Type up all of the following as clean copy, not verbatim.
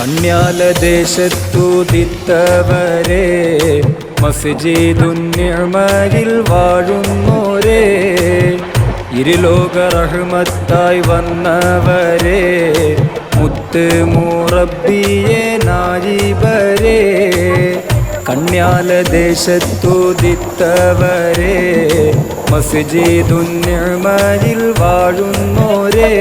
കണ്യാലദേശത്തുദിത്തവരെ മസ്ജിദുന്നിഅ്മയിൽ വാഴുന്നോരേ, ഇരുലോക റഹ്മത്തായി വന്നവരെ, മുത്ത് മുറബ്ബിയെ നായിബരെ. കണ്യാലദേശത്തുദിത്തവരെ മസ്ജിദുന്നിഅ്മയിൽ വാഴുന്നോരേ,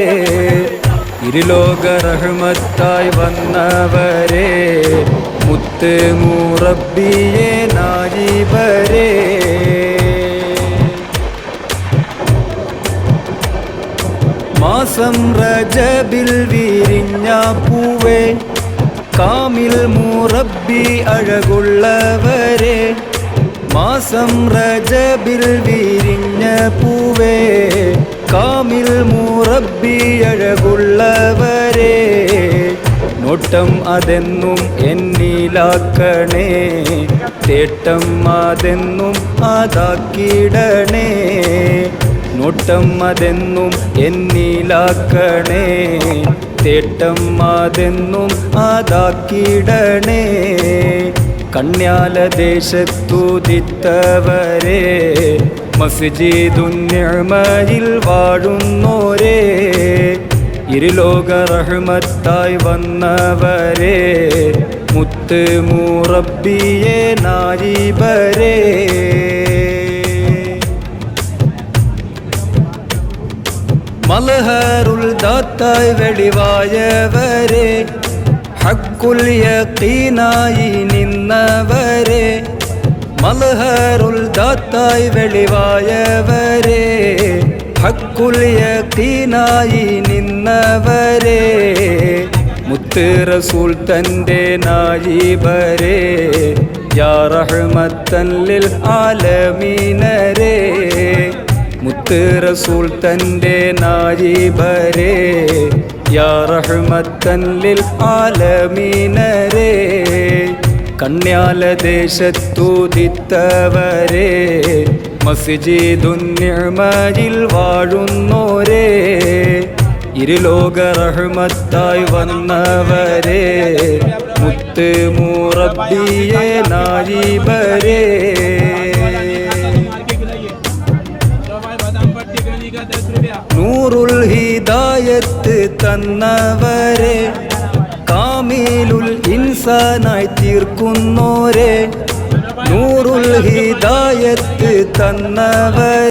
ഇരുലോക റഹ്മത്തായി വന്നവരെ, മുത്ത് മുറബ്ബിയെ നായിബരെ. മാസം റജബിൽ വിരിഞ്ഞ പൂവേ, കാമിൽ മുറബ്ബി അഴകുള്ളവരെ. മാസം റജബിൽ വിരിഞ്ഞ പൂവേ, കാമിൽ മുറബ്ബി അഴകുള്ളവരെ. നോട്ടം അതെന്നും എന്നിലാക്കണേ, തേട്ടം അതെന്നും അതാക്കിടണേ. നോട്ടം അതെന്നും എന്നിലാക്കണേ, തേട്ടം അതെന്നും അതാക്കിടണേ. കണ്യാലദേശത്തുദിത്തവരെ മസ്ജിദുന്നിഅ്മയിൽ വാഴുന്നോരേ, ഇരുലോക റഹ്മത്തായി വന്നവരെ, മുത്ത് മുറബ്ബിയെ നായിബരെ. മൽഹറുൽ ദാത്തായി വെളിവായവരെ, ഹഖുൽ യഖീനായി നിന്നവരെ. മൽഹറുൽ ദാത്തായി വെളിവായവരെ, ഹഖുൽ യഖീനായി നിന്നവരെ. മുത്ത് റസൂൽ തന്റെ നായിബരെ, യാ റഹ്മത്തൻ ലിൽ ആലമീനരെ. മുത്ത് റസൂൽ തന്റെ നായിബരെ, യാ റഹ്മത്തൻ ലിൽ ആലമീനരെ. കണ്യാലദേശത്തുദിത്തവരെ മസ്ജിദുന്നിഅ്മയിൽ വാഴുന്നോരേ, ഇരുലോക റഹ്മത്തായി വന്നവരെ, മുത്ത് മുറബ്ബിയെ നായിബരെ. നൂറുൽ ഹിദായത്ത് തന്നവരെ, കാമിലുൽ ഇൻസാനായി തീർക്കുന്നോരേ. നൂറുൽ ഹിദായത്ത് തന്നവരെ.